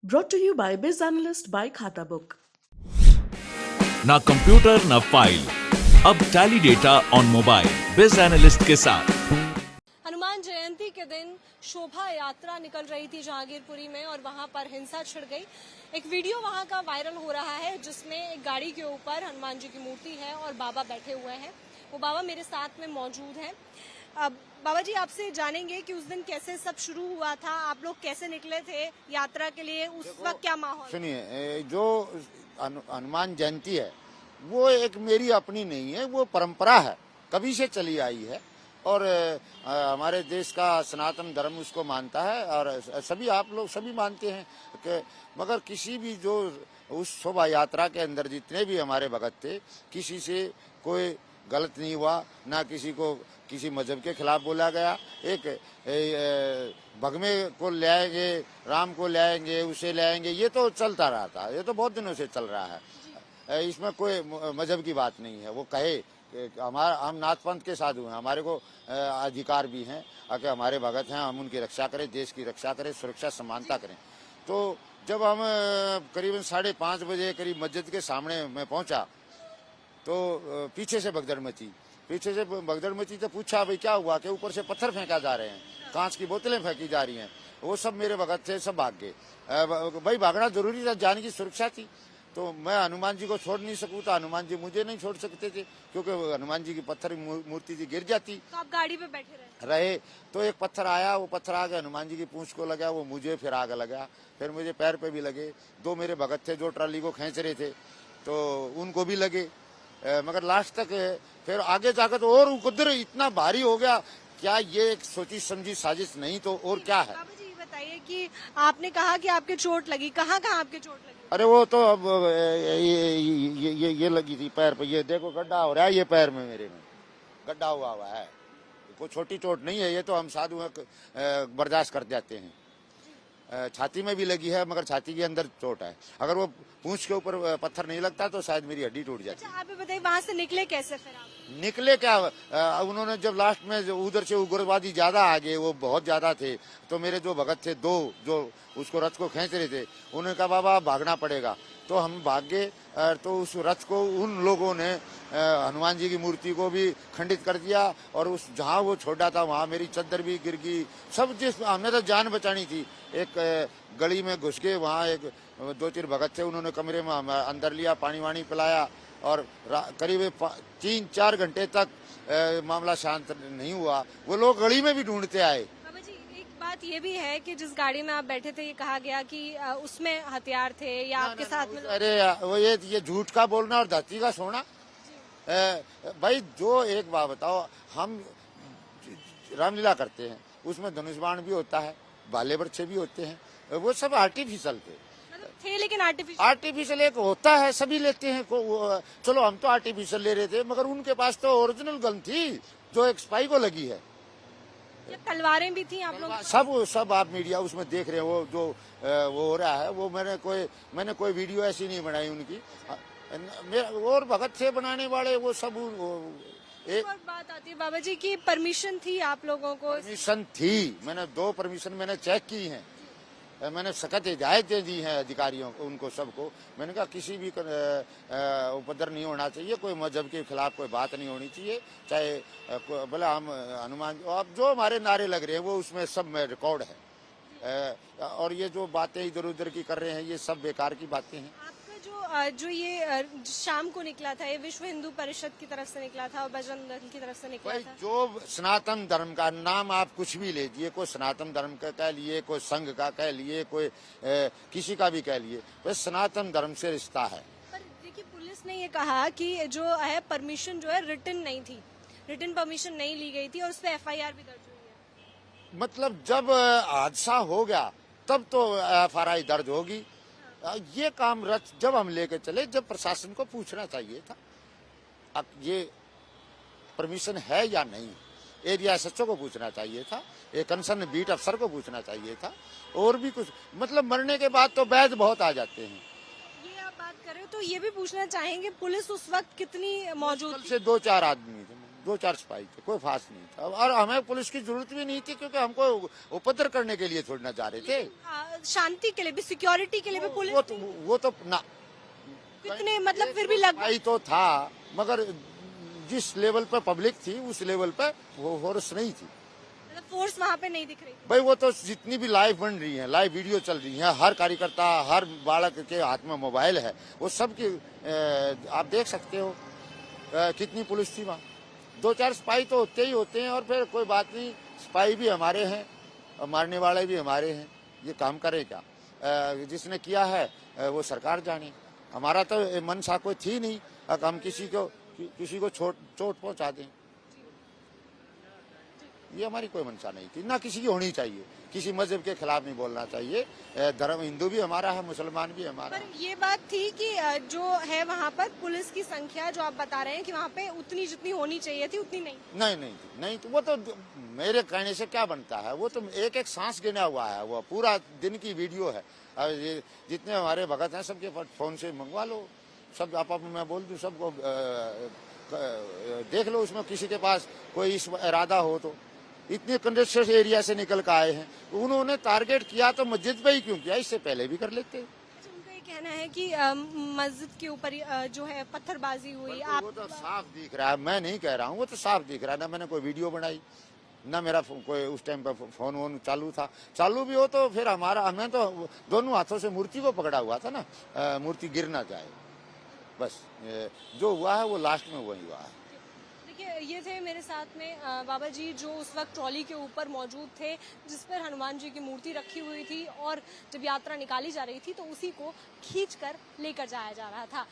Brought to you by Biz Analyst by Khata Book. ना computer ना file, अब tally data on mobile बिज analyst के साथ। हनुमान जयंती के दिन शोभा यात्रा निकल रही थी जहांगीरपुरी में और वहां पर हिंसा छिड़ गई। एक वीडियो वहां का वायरल हो रहा है जिसमें एक गाड़ी के ऊपर हनुमान जी की मूर्ति है और बाबा बैठे हुए हैं। वो बाबा मेरे साथ में मौजूद हैं। अब बाबा जी आपसे जानेंगे कि उस दिन कैसे सब शुरू हुआ था, आप लोग कैसे निकले थे यात्रा के लिए, उस वक्त क्या माहौल? सुनिए, जो हनुमान जयंती है वो एक मेरी अपनी नहीं है, वो परंपरा है, कभी से चली आई है और हमारे देश का सनातन धर्म उसको मानता है और सभी आप लोग सभी मानते हैं कि मगर किसी भी जो उस शोभा यात्रा के अंदर जितने भी हमारे भगत थे, किसी से कोई गलत नहीं हुआ, ना किसी को किसी मजहब के खिलाफ बोला गया। एक भगवे को ले आएंगे, राम को ले आएंगे, उसे ले आएंगे, ये तो चलता रहा था, ये तो बहुत दिनों से चल रहा है। इसमें कोई मजहब की बात नहीं है। वो कहे हमारा हम नाथ पंथ के साधु हैं, हमारे को अधिकार भी हैं कि हमारे भगत हैं, हम उनकी रक्षा करें, देश की रक्षा करें, सुरक्षा समानता करें। तो जब हम करीबन 5:30 बजे करीब मस्जिद के सामने मैं पहुंचा तो पीछे से भगदड़ मची तो पूछा भाई क्या हुआ, कि ऊपर से पत्थर फेंका जा रहे हैं, कांच की बोतलें फेंकी जा रही हैं। वो सब मेरे भगत थे, सब भाग गए। भाई भागना जरूरी था, जान की सुरक्षा थी। तो मैं हनुमान जी को छोड़ नहीं सकूं, तो हनुमान जी मुझे नहीं छोड़ सकते थे, क्योंकि हनुमान जी की पत्थर मूर्ति थी, गिर जाती। तो आप गाड़ी पे बैठे रहे तो एक पत्थर आया, वो पत्थर आगे हनुमान जी की पूंछ को लगा, वो मुझे फिर आगे लगा, फिर मुझे पैर पे भी लगे। 2 मेरे भगत थे जो ट्राली को खींच रहे थे, तो उनको भी लगे। मगर लास्ट तक फिर आगे जाकर तो और उपद्रव इतना भारी हो गया। क्या ये एक सोची समझी साजिश नहीं तो और क्या है? बाबा जी बताइए कि आपने कहा कि आपके चोट लगी, कहाँ कहाँ आपके चोट लगी? अरे वो तो अब ये लगी थी पैर पे, ये देखो गड्ढा हो रहा है, ये पैर में मेरे में गड्ढा हुआ है। कोई छोटी चोट नहीं है, ये तो हम साधु बर्दाश्त कर जाते हैं। छाती में भी लगी है, मगर छाती के अंदर चोट है। अगर वो पूंछ के ऊपर पत्थर नहीं लगता तो शायद मेरी हड्डी टूट जाती। अच्छा, आप बताइए वहाँ से निकले कैसे फिर आप? निकले क्या, उन्होंने जब लास्ट में उधर से उग्रवादी ज्यादा आ गए, वो बहुत ज्यादा थे, तो मेरे जो भगत थे 2 जो उसको रथ को खींच रहे थे, उन्होंने कहा बाबा भागना पड़ेगा। तो हम भाग गए। तो उस रथ को उन लोगों ने हनुमान जी की मूर्ति को भी खंडित कर दिया और उस जहाँ वो छोड़ा था वहाँ मेरी चद्दर भी गिर गई। सब जिस हमने तो जान बचानी थी। एक गली में घुस गए, वहाँ एक 2-3 भगत थे, उन्होंने कमरे में अंदर लिया, पानी वानी पिलाया और करीब 3-4 घंटे तक मामला शांत नहीं हुआ। वो लोग गली में भी ढूंढते आए। बाबा जी एक बात ये भी है कि जिस गाड़ी में आप बैठे थे ये कहा गया कि उसमें हथियार थे या आपके साथ में? अरे वो ये झूठ का बोलना और धरती का सोना। भाई जो एक बात बताओ, हम रामलीला करते हैं, उसमें धनुष बाण भी होता है, भाले बर्छे भी होते हैं, वो सब आर्टिफिशियल थे लेकिन आर्टिफिशियल एक होता है, सभी लेते हैं। चलो हम तो आर्टिफिशियल ले रहे थे, मगर उनके पास तो ओरिजिनल गन थी जो एक स्पाई को लगी है। तलवारें भी थी आप लोग? सब आप मीडिया उसमें देख रहे हैं। वो जो वो हो रहा है, वो मैंने कोई वीडियो ऐसी नहीं बनाई उनकी। मेरा और भगत से बनाने वाले वो सब एक और बात आती है बाबा जी की परमिशन थी आप लोगों को? परमिशन थी, मैंने 2 परमिशन मैंने चेक की हैं। मैंने सख्त हिदायतें दी हैं अधिकारियों को, उनको सबको। मैंने कहा किसी भी उपद्रव नहीं होना चाहिए, कोई मजहब के खिलाफ कोई बात नहीं होनी चाहिए, चाहे बोला हम हनुमान। अब जो हमारे नारे लग रहे हैं वो उसमें सब में रिकॉर्ड है। और ये जो बातें इधर उधर की कर रहे हैं, ये सब बेकार की बातें हैं। जो ये शाम को निकला था, ये विश्व हिंदू परिषद की तरफ से निकला था और बजरंग दल की तरफ से निकला था। जो सनातन धर्म का नाम आप कुछ भी लीजिए, कोई सनातन धर्म का कह लिए, कोई संघ का कह लिए, कोई किसी का भी कह लिए, वह सनातन धर्म से रिश्ता है। पर देखिए पुलिस ने ये कहा कि जो है परमिशन जो है रिटन नहीं थी, रिटन परमिशन नहीं ली गई थी और उस पर FIR भी दर्ज हुई है। मतलब जब हादसा हो गया तब तो FIR दर्ज होगी। ये काम जब हम लेके चले, जब प्रशासन को पूछना चाहिए था अब ये परमिशन है या नहीं, एरिया SHO को पूछना चाहिए था, एक कंसर्न बीट अफसर को पूछना चाहिए था। और भी कुछ मतलब मरने के बाद तो वैध बहुत आ जाते हैं। ये आप बात कर रहे हो तो ये भी पूछना चाहेंगे पुलिस उस वक्त कितनी मौजूद थी? से 2-4 आदमी थे, 2-4 सिपाही थे, कोई खास नहीं था। और हमें पुलिस की जरूरत भी नहीं थी, क्योंकि हमको उपद्रव करने के लिए थोड़ी ना जा रहे थे। शांति के लिए भी, सिक्योरिटी के लिए भी पुलिस वो तो ना कितने, मतलब फिर भी लगभग सिपाही तो था, मगर जिस लेवल पे पब्लिक थी उस लेवल पे वो फोर्स नहीं थी। मतलब फोर्स वहाँ पे नहीं दिख रही। भाई वो तो जितनी भी लाइव बन रही है, लाइव वीडियो चल रही है, हर कार्यकर्ता, हर बालक के हाथ में मोबाइल है, वो सब की आप देख सकते हो कितनी पुलिस थी वहाँ। 2-4 सिपाही तो होते ही होते हैं, और फिर कोई बात नहीं, सिपाही भी हमारे हैं और मारने वाले भी हमारे हैं। ये काम करे क्या, जिसने किया है वो सरकार जाने। हमारा तो मनसा कोई थी नहीं कि हम किसी को चोट पहुंचा दें। ये हमारी कोई मंशा नहीं थी, ना किसी की होनी चाहिए। किसी मजहब के खिलाफ नहीं बोलना चाहिए। धर्म हिंदू भी हमारा है, मुसलमान भी हमारा पर है। ये बात थी कि जो है वहाँ पर पुलिस की संख्या जो आप बता रहे हैं कि वहाँ पे उतनी जितनी होनी चाहिए थी उतनी नहीं। नहीं तो वो तो मेरे कहने से क्या बनता है, वो तो एक एक सांस गिना हुआ है, वो पूरा दिन की वीडियो है। ये जितने हमारे भगत हैं सबके फोन से मंगवा लो, सब आप मैं बोल दूं, सबको देख लो, उसमें किसी के पास कोई इस इरादा हो तो। इतने कंजेस्टेड एरिया से निकल कर आए हैं, उन्होंने टारगेट किया तो मस्जिद पे ही क्यों किया, इससे पहले भी कर लेते। उनका ये कहना है कि मस्जिद के ऊपर जो है पत्थरबाजी हुई। आप वो तो साफ दिख रहा है, मैं नहीं कह रहा हूँ, वो तो साफ दिख रहा है। ना मैंने कोई वीडियो बनाई, ना मेरा कोई उस टाइम पे फोन वोन चालू था। चालू भी हो तो फिर हमें तो दोनों हाथों से मूर्ति को पकड़ा हुआ था ना, मूर्ति गिर ना जाए। बस जो हुआ है वो लास्ट में वही हुआ है। देखिए, ये थे मेरे साथ में बाबा जी, जो उस वक्त ट्रॉली के ऊपर मौजूद थे जिस पर हनुमान जी की मूर्ति रखी हुई थी, और जब यात्रा निकाली जा रही थी तो उसी को खींचकर लेकर जाया जा रहा था।